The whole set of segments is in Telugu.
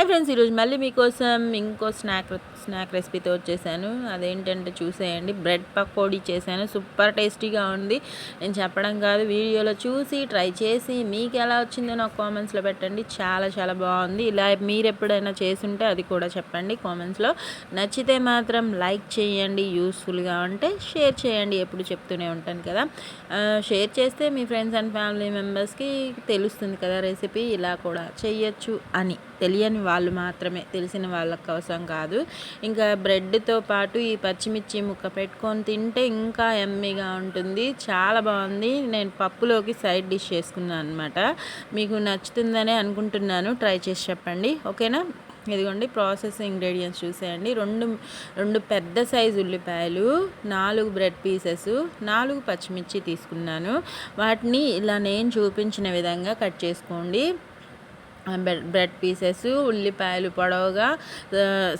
హాయ్ ఫ్రెండ్స్, ఈరోజు మళ్ళీ మీకోసం ఇంకో స్నాక్ రెసిపీతో వచ్చేసాను. అదేంటంటే చూసేయండి, బ్రెడ్ పకోడీ చేశాను. సూపర్ టేస్టీగా ఉంది. నేను చెప్పడం కాదు, వీడియోలో చూసి ట్రై చేసి మీకు ఎలా వచ్చిందో నాకు కామెంట్స్లో పెట్టండి. చాలా చాలా బాగుంది. ఇలా మీరు ఎప్పుడైనా చేసుంటే అది కూడా చెప్పండి కామెంట్స్లో. నచ్చితే మాత్రం లైక్ చేయండి, యూస్ఫుల్గా ఉంటే షేర్ చేయండి. ఎప్పుడు చెప్తూనే ఉంటాను కదా, షేర్ చేస్తే మీ ఫ్రెండ్స్ అండ్ ఫ్యామిలీ మెంబర్స్కి తెలుస్తుంది కదా రెసిపీ ఇలా కూడా చేయొచ్చు అని. తెలియని వాళ్ళు మాత్రమే, తెలిసిన వాళ్ళ కోసం కాదు. ఇంకా బ్రెడ్తో పాటు ఈ పచ్చిమిర్చి ముక్క పెట్టుకొని తింటే ఇంకా యమ్మీగా ఉంటుంది. చాలా బాగుంది. నేను పప్పులోకి సైడ్ డిష్ చేసుకున్నాను అనమాట. మీకు నచ్చుతుందనే అనుకుంటున్నాను. ట్రై చేసి చెప్పండి, ఓకేనా. ఇదిగోండి ప్రాసెస్ ఇంగ్రీడియంట్స్ చూసేయండి. రెండు పెద్ద సైజు ఉల్లిపాయలు, 4 బ్రెడ్ పీసెస్, 4 పచ్చిమిర్చి తీసుకున్నాను. వాటిని ఇలా నేను చూపించిన విధంగా కట్ చేసుకోండి. బ్రెడ్ పీసెస్, ఉల్లిపాయలు పొడవుగా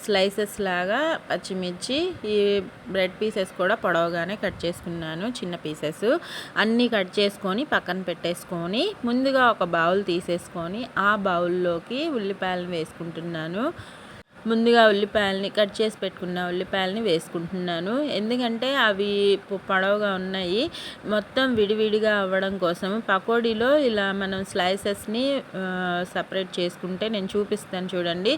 స్లైసెస్ లాగా, పచ్చిమిర్చి, ఈ బ్రెడ్ పీసెస్ కూడా పొడవుగానే కట్ చేసుకున్నాను. చిన్న పీసెస్ అన్నీ కట్ చేసుకొని పక్కన పెట్టేసుకొని ముందుగా ఒక బౌల్ తీసేసుకొని ఆ బౌల్లోకి ఉల్లిపాయలను వేసుకుంటున్నాను. ముందుగా ఉల్లిపాయలని కట్ చేసి పెట్టుకున్న ఉల్లిపాయలని వేసుకుంటున్నాను. ఎందుకంటే అవి పొడవుగా ఉన్నాయి. మొత్తం విడివిడిగా అవ్వడం కోసం పకోడీలో ఇలా మనం స్లైసెస్ని సపరేట్ చేసుకుంటే నేను చూపిస్తాను చూడండి.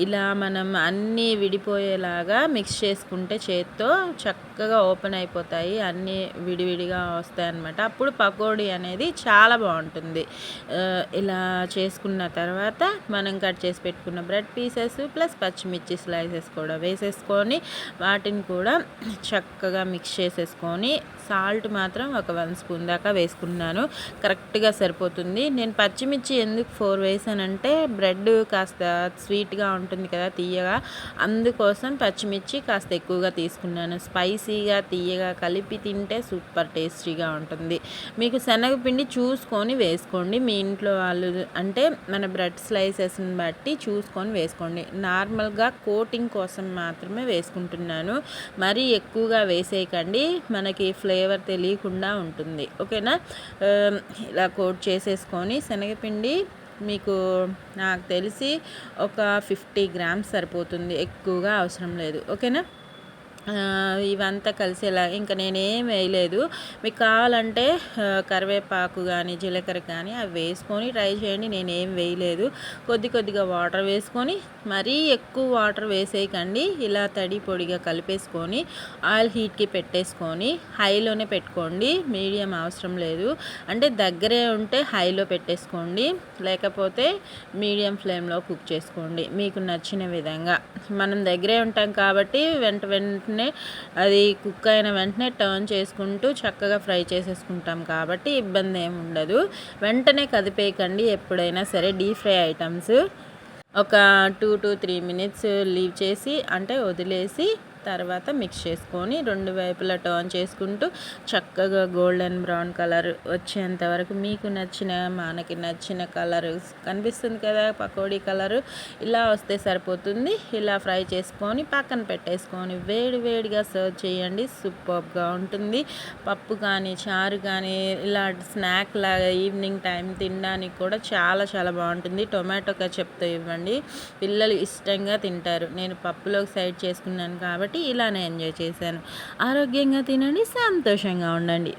ఇలా మనం అన్నీ విడిపోయేలాగా మిక్స్ చేసుకుంటే చేత్తో చక్కగా ఓపెన్ అయిపోతాయి, అన్నీ విడివిడిగా వస్తాయి అన్నమాట. అప్పుడు పకోడీ అనేది చాలా బాగుంటుంది. ఇలా చేసుకున్న తర్వాత మనం కట్ చేసి పెట్టుకున్న బ్రెడ్ పీసెస్ ప్లస్ పచ్చిమిర్చి స్లైసెస్ కూడా వేసేసుకొని వాటిని కూడా చక్కగా మిక్స్ చేసేసుకొని సాల్ట్ మాత్రం ఒక 1 స్పూన్ దాకా వేసుకున్నాను. కరెక్ట్గా సరిపోతుంది. నేను పచ్చిమిర్చి ఎందుకు 4 వేసానంటే బ్రెడ్ కాస్త స్వీట్గా ఉంటుంది కదా, తీయగా, అందుకోసం పచ్చిమిర్చి కాస్త ఎక్కువగా తీసుకున్నాను. స్పైసీగా తీయగా కలిపి తింటే సూపర్ టేస్టీగా ఉంటుంది. మీకు శనగపిండి చూసుకొని వేసుకోండి. మీ ఇంట్లో వాళ్ళు అంటే మన బ్రెడ్ స్లైసెస్ని బట్టి చూసుకొని వేసుకోండి. నార్మల్గా కోటింగ్ కోసం మాత్రమే వేసుకుంటున్నాను. మరీ ఎక్కువగా వేసేయకండి, మనకి ఫ్లేవర్ తెలియకుండా ఉంటుంది, ఓకేనా. ఇలా కోట్ చేసేసుకొని శనగపిండి మీకు నాకు తెలిసి ఒక 50 గ్రామ్స్ సరిపోతుంది, ఎక్కువగా అవసరం లేదు, ఓకేనా. ఇవంతా కలిసేలా ఇంకా నేనేం వేయలేదు. మీకు కావాలంటే కరివేపాకు కానీ జీలకర్ర కానీ అవి వేసుకొని ట్రై చేయండి. నేనేం వేయలేదు. కొద్దిగా వాటర్ వేసుకొని, మరీ ఎక్కువ వాటర్ వేసేయకండి. ఇలా తడి పొడిగా కలిపేసుకొని ఆయిల్ హీట్కి పెట్టేసుకొని హైలోనే పెట్టుకోండి. మీడియం అవసరం లేదు. అంటే దగ్గరే ఉంటే హైలో పెట్టేసుకోండి, లేకపోతే మీడియం ఫ్లేమ్లో కుక్ చేసుకోండి మీకు నచ్చిన విధంగా. మనం దగ్గరే ఉంటాం కాబట్టి వెంటనే అది కుక్ అయిన వెంటనే టర్న్ చేసుకుంటూ చక్కగా ఫ్రై చేసేసుకుంటాం కాబట్టి ఇబ్బంది ఏమి ఉండదు. వెంటనే కదిపేయకండి ఎప్పుడైనా సరే. డీప్ ఫ్రై ఐటమ్స్ ఒక 2 to 3 మినిట్స్ లీవ్ చేసి, అంటే వదిలేసి తర్వాత మిక్స్ చేసుకొని 2 వైపులా టర్న్ చేసుకుంటూ చక్కగా గోల్డెన్ బ్రౌన్ కలర్ వచ్చేంత వరకు మీకు నచ్చిన, మనకి నచ్చిన కలర్ కనిపిస్తుంది కదా, పకోడీ కలరు ఇలా వస్తే సరిపోతుంది. ఇలా ఫ్రై చేసుకొని పక్కన పెట్టేసుకొని వేడిగా సర్వ్ చేయండి. సూపర్గా ఉంటుంది. పప్పు కానీ చారు కానీ ఇలా స్నాక్ లాగా ఈవినింగ్ టైం తినడానికి కూడా చాలా చాలా బాగుంటుంది. టొమాటో కెచప్తో ఇవ్వండి, పిల్లలు ఇష్టంగా తింటారు. నేను పప్పులోకి సైడ్ చేసుకున్నాను కాబట్టి ఇలానే ఎంజాయ్ చేశాను. ఆరోగ్యంగా తినండి, సంతోషంగా ఉండండి.